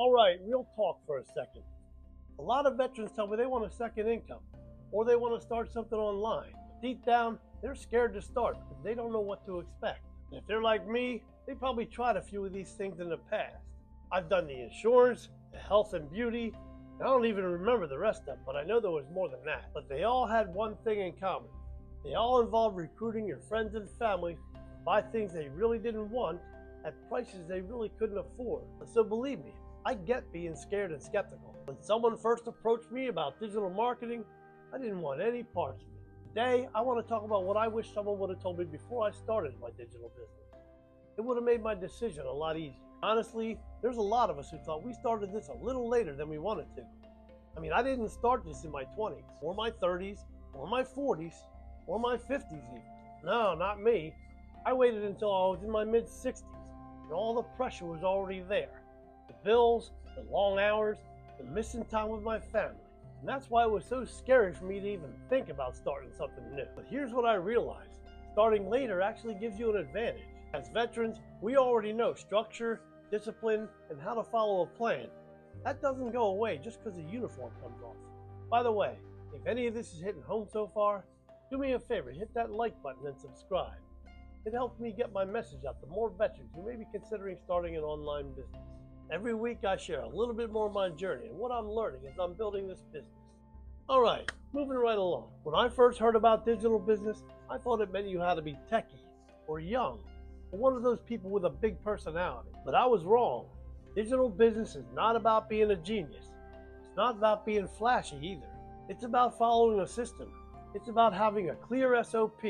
All right, real talk for a second. A lot of veterans tell me they want a second income or they want to start something online. But deep down, they're scared to start because they don't know what to expect. And if they're like me, they probably tried a few of these things in the past. I've done the insurance, the health and beauty, and I don't even remember the rest of them, but I know there was more than that. But they all had one thing in common. They all involved recruiting your friends and family to buy things they really didn't want at prices they really couldn't afford. So believe me, I get being scared and skeptical. When someone first approached me about digital marketing, I didn't want any parts of it. Today, I want to talk about what I wish someone would have told me before I started my digital business. It would have made my decision a lot easier. Honestly, there's a lot of us who thought we started this a little later than we wanted to. I mean, I didn't start this in my 20s, or my 30s, or my 40s, or my 50s even. No, not me. I waited until I was in my mid-60s, and all the pressure was already there. The bills, the long hours, the missing time with my family. And that's why it was so scary for me to even think about starting something new. But here's what I realized. Starting later actually gives you an advantage. As veterans, we already know structure, discipline, and how to follow a plan. That doesn't go away just because the uniform comes off. By the way, if any of this is hitting home so far, do me a favor, hit that like button and subscribe. It helps me get my message out to more veterans who may be considering starting an online business. Every week I share a little bit more of my journey and what I'm learning as I'm building this business. Alright, moving right along. When I first heard about digital business, I thought it meant you had to be techie, or young, or one of those people with a big personality. But I was wrong. Digital business is not about being a genius. It's not about being flashy either. It's about following a system. It's about having a clear SOP,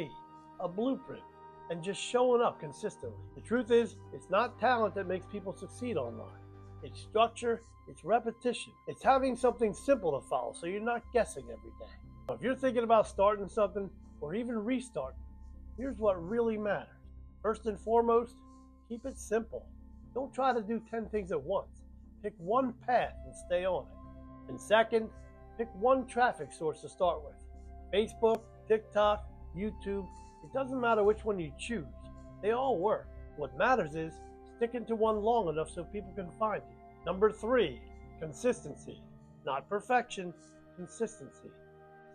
a blueprint, and just showing up consistently. The truth is, it's not talent that makes people succeed online. It's structure, it's repetition. It's having something simple to follow so you're not guessing every day. Now, if you're thinking about starting something or even restarting, here's what really matters. First and foremost, keep it simple. Don't try to do 10 things at once. Pick one path and stay on it. And second, pick one traffic source to start with. Facebook, TikTok, YouTube, it doesn't matter which one you choose. They all work. What matters is sticking to one long enough so people can find you. Number 3, consistency. Not perfection, consistency.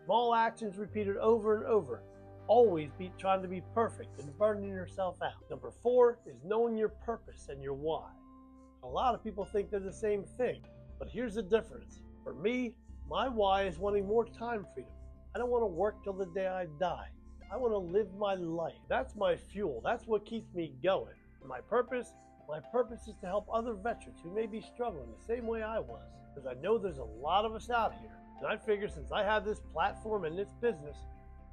Small actions repeated over and over. Always be trying to be perfect and burning yourself out. Number 4 is knowing your purpose and your why. A lot of people think they're the same thing, but here's the difference. For me, my why is wanting more time freedom. I don't want to work till the day I die. I want to live my life. That's my fuel. That's what keeps me going. My purpose is to help other veterans who may be struggling the same way I was, because I know there's a lot of us out here. And I figure since I have this platform and this business,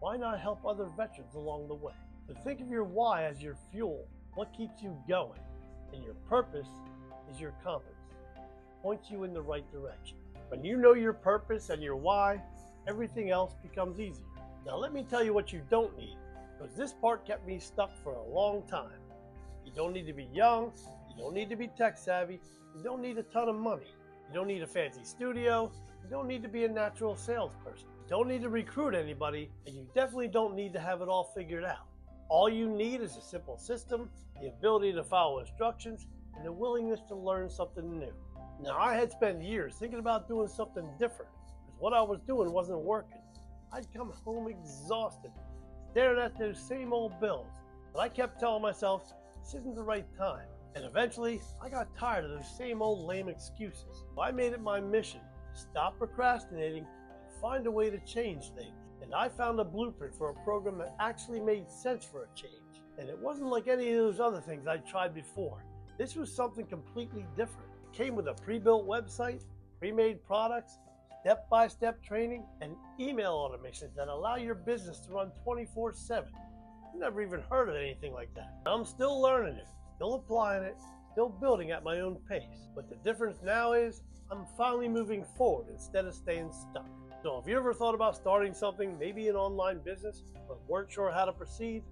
why not help other veterans along the way? So think of your why as your fuel, what keeps you going, and your purpose is your compass, points you in the right direction. When you know your purpose and your why, everything else becomes easier. Now let me tell you what you don't need, because this part kept me stuck for a long time. You don't need to be young, you don't need to be tech savvy, you don't need a ton of money, you don't need a fancy studio, you don't need to be a natural salesperson, you don't need to recruit anybody, and you definitely don't need to have it all figured out. All you need is a simple system, the ability to follow instructions, and the willingness to learn something new. Now I had spent years thinking about doing something different, because what I was doing wasn't working. I'd come home exhausted, staring at those same old bills, but I kept telling myself, this isn't the right time. And eventually, I got tired of those same old lame excuses. So I made it my mission to stop procrastinating and find a way to change things. And I found a blueprint for a program that actually made sense for a change. And it wasn't like any of those other things I'd tried before. This was something completely different. It came with a pre-built website, pre-made products, step-by-step training, and email automations that allow your business to run 24/7. I've never even heard of anything like that. I'm still learning it, still applying it, still building at my own pace. But the difference now is I'm finally moving forward instead of staying stuck. So if you ever thought about starting something, maybe an online business, but weren't sure how to proceed,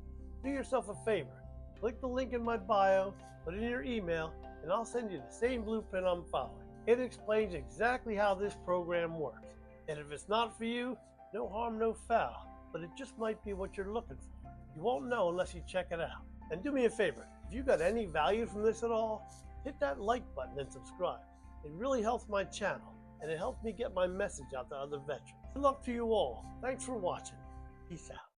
do yourself a favor. Click the link in my bio, put in your email, and I'll send you the same blueprint I'm following. It explains exactly how this program works. And if it's not for you, no harm, no foul, but it just might be what you're looking for. You won't know unless you check it out. And do me a favor, if you got any value from this at all, hit that like button and subscribe. It really helps my channel, and it helps me get my message out to other veterans. Good luck to you all. Thanks for watching. Peace out.